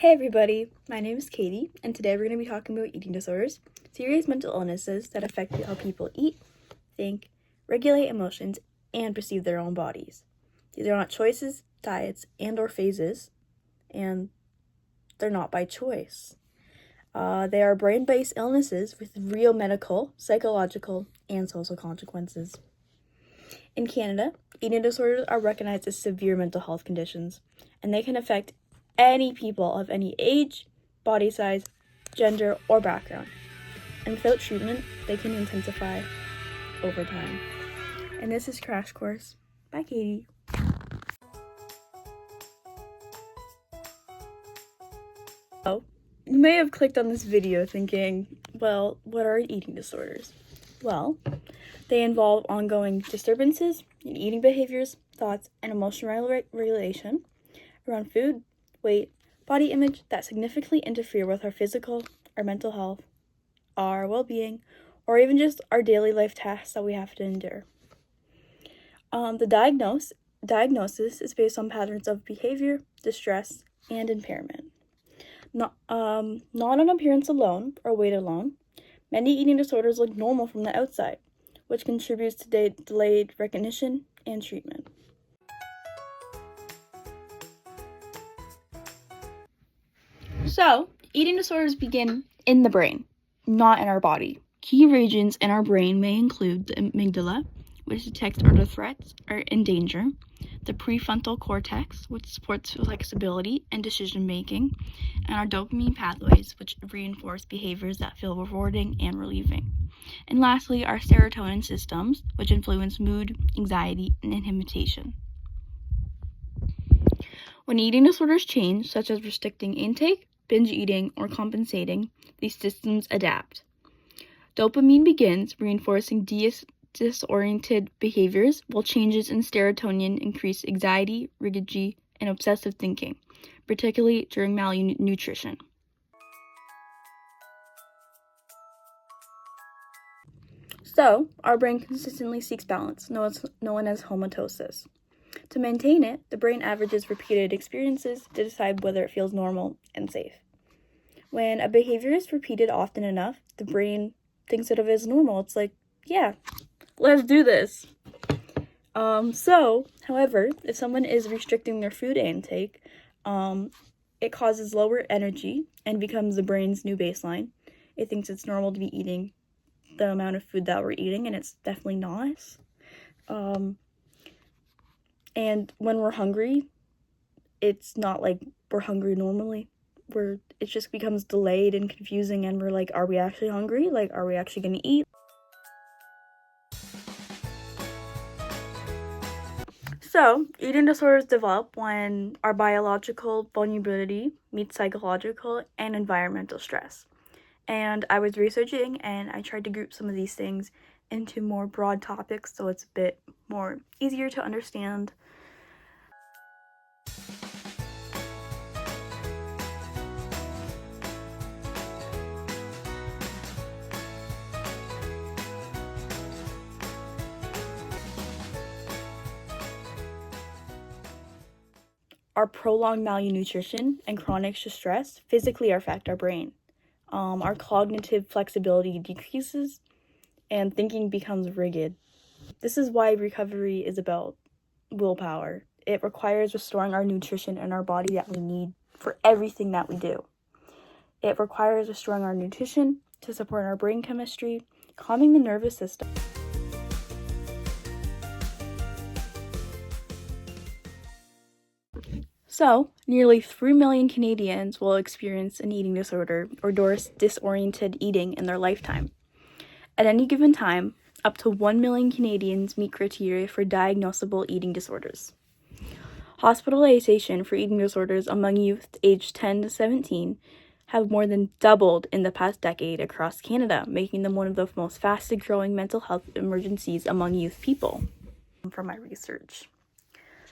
Hey everybody, my name is Katie, and today we're going to be talking about eating disorders, serious mental illnesses that affect how people eat, think, regulate emotions, and perceive their own bodies. These are not choices, diets, and or phases, and they're not by choice. They are brain-based illnesses with real medical, psychological, and social consequences. In Canada, eating disorders are recognized as severe mental health conditions, and they can affect any people of any age, body size, gender, or background. And without treatment, they can intensify over time. And this is Crash Course by Katie. So, you may have clicked on this video thinking, well, what are eating disorders? Well, they involve ongoing disturbances in eating behaviors, thoughts, and emotional regulation around food, weight, body image that significantly interfere with our physical, our mental health, our well-being, or even just our daily life tasks that we have to endure. The diagnosis is based on patterns of behavior, distress, and impairment. Not on appearance alone or weight alone. Many eating disorders look normal from the outside, which contributes to delayed recognition and treatment. So, eating disorders begin in the brain, not in our body. Key regions in our brain may include the amygdala, which detects other threats or in danger, the prefrontal cortex, which supports flexibility and decision making, and our dopamine pathways, which reinforce behaviors that feel rewarding and relieving. And lastly, our serotonin systems, which influence mood, anxiety, and inhibition. When eating disorders change, such as restricting intake, binge eating, or compensating, these systems adapt. Dopamine begins reinforcing disoriented behaviors, while changes in serotonin increase anxiety, rigidity, and obsessive thinking, particularly during malnutrition. So, our brain consistently seeks balance, known as homeostasis. To maintain it, the brain averages repeated experiences to decide whether it feels normal and safe. When a behavior is repeated often enough, the brain thinks of it as normal. It's like, yeah, let's do this. However, if someone is restricting their food intake, it causes lower energy and becomes the brain's new baseline. It thinks it's normal to be eating the amount of food that we're eating, and it's definitely not. And when we're hungry, it's not like we're hungry normally. It just becomes delayed and confusing, and we're like, are we actually hungry? Like, are we actually gonna eat? So, eating disorders develop when our biological vulnerability meets psychological and environmental stress. And I was researching, and I tried to group some of these things into more broad topics so it's a bit more easier to understand. Our prolonged malnutrition and chronic stress physically affect our brain. Our cognitive flexibility decreases, and thinking becomes rigid. This is why recovery is about willpower. It requires restoring our nutrition in our body that we need for everything that we do. It requires restoring our nutrition to support our brain chemistry, calming the nervous system. So, nearly 3 million Canadians will experience an eating disorder or disoriented eating in their lifetime. At any given time, up to 1 million Canadians meet criteria for diagnosable eating disorders. Hospitalization for eating disorders among youth aged 10 to 17 have more than doubled in the past decade across Canada, making them one of the most fastest growing mental health emergencies among youth people. From my research.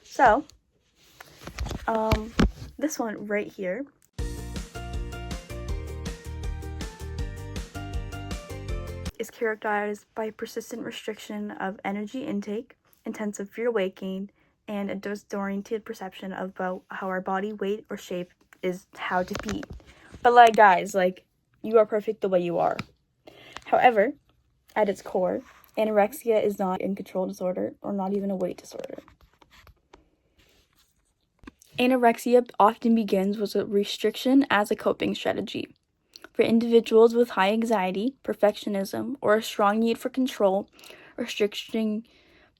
So, this one right here is characterized by persistent restriction of energy intake, intensive fear weight gain, and a disoriented perception about how our body weight or shape is how to feed. But like, guys, like, you are perfect the way you are. However, at its core, anorexia is not an control disorder or not even a weight disorder. Anorexia often begins with a restriction as a coping strategy. For individuals with high anxiety, perfectionism, or a strong need for control, restricting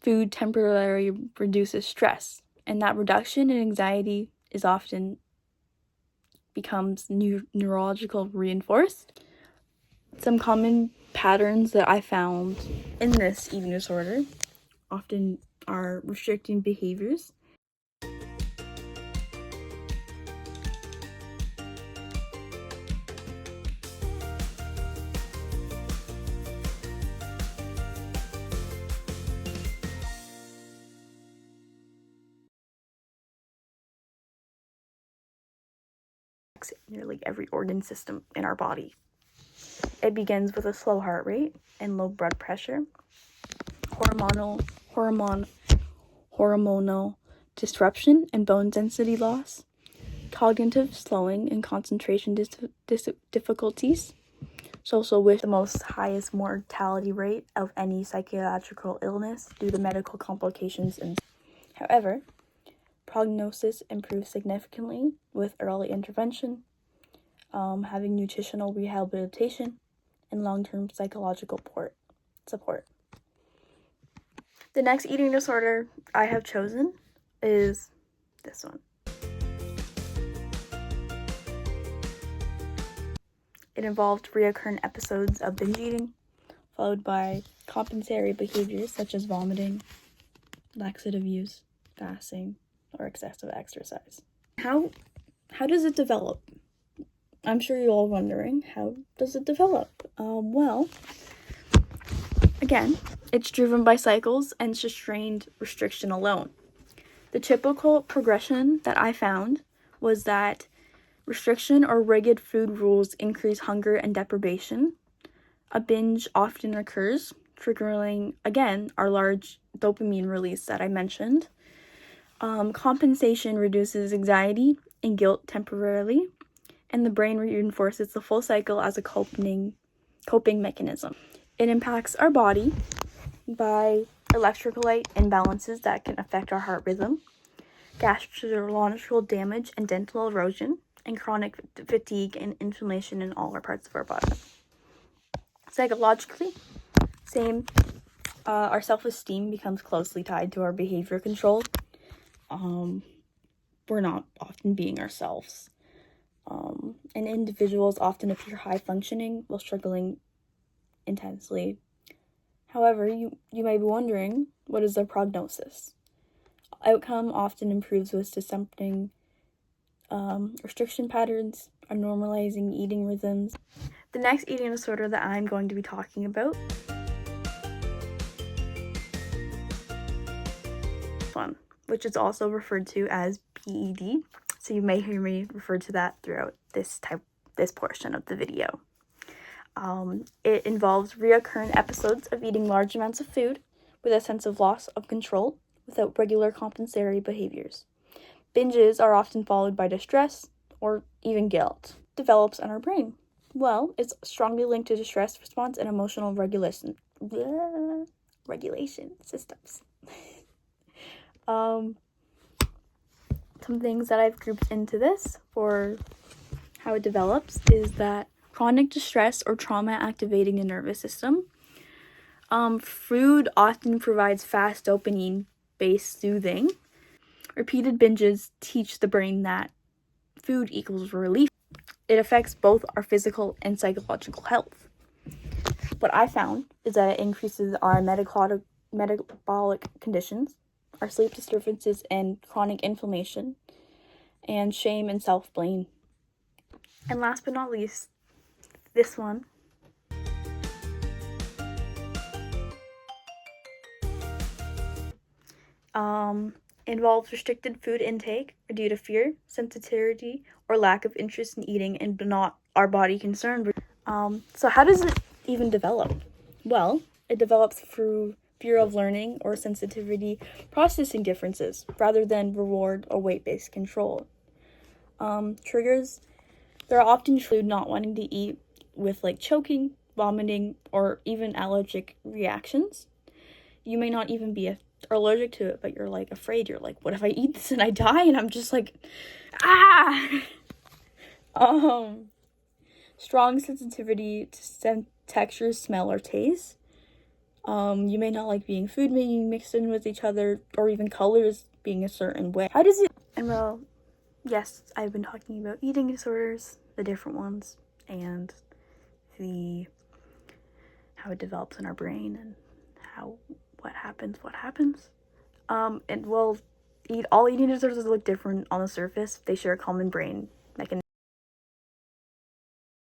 food temporarily reduces stress, and that reduction in anxiety is often becomes neurological reinforced. Some common patterns that I found in this eating disorder often are restricting behaviors, nearly every organ system in our body. It begins with a slow heart rate and low blood pressure, hormonal disruption and bone density loss, cognitive slowing and concentration difficulties, social with the most highest mortality rate of any psychological illness due to medical complications. And however, prognosis improves significantly with early intervention, having nutritional rehabilitation, and long-term psychological support. The next eating disorder I have chosen is this one. It involved recurrent episodes of binge eating, followed by compensatory behaviors such as vomiting, laxative use, fasting, or excessive exercise. How does it develop? I'm sure you're all wondering, how does it develop? Well, again, it's driven by cycles and sustained restriction alone. The typical progression that I found was that restriction or rigid food rules increase hunger and deprivation. A binge often occurs, triggering, again, our large dopamine release that I mentioned. Compensation reduces anxiety and guilt temporarily, and the brain reinforces the full cycle as a coping mechanism. It impacts our body by electrolyte imbalances that can affect our heart rhythm, gastrointestinal damage and dental erosion, and chronic fatigue and inflammation in all our parts of our body. Psychologically, same. Our self-esteem becomes closely tied to our behavior control. We're not often being ourselves. And individuals often appear high functioning while struggling intensely. However, you may be wondering, what is their prognosis? Outcome often improves with disrupting restriction patterns or normalizing eating rhythms. The next eating disorder that I'm going to be talking about one, which is also referred to as PED. So you may hear me refer to that throughout this portion of the video. It involves recurrent episodes of eating large amounts of food with a sense of loss of control without regular compensatory behaviors. Binges are often followed by distress or even guilt. Develops in our brain. Well, it's strongly linked to distress response and emotional regulation systems. Some things that I've grouped into this for how it develops is that chronic distress or trauma activating the nervous system. Food often provides fast dopamine-based soothing. Repeated binges teach the brain that food equals relief. It affects both our physical and psychological health. What I found is that it increases our metabolic conditions, our sleep disturbances and chronic inflammation, and shame and self-blame. And last but not least, this one. Involves restricted food intake due to fear, sensitivity, or lack of interest in eating and not our body concerned. So how does it even develop? Well, it develops through fear of learning or sensitivity processing differences rather than reward or weight-based control. Triggers, there are often food not wanting to eat with like choking, vomiting, or even allergic reactions. You may not even be allergic to it, but you're like afraid. You're like, what if I eat this and I die? And I'm just like, ah! Strong sensitivity to texture, smell, or taste. You may not like being food being mixed in with each other, or even colors being a certain way. How does it? And well, yes, I've been talking about eating disorders, the different ones, and how it develops in our brain and what happens. And well, all eating disorders look different on the surface. They share a common brain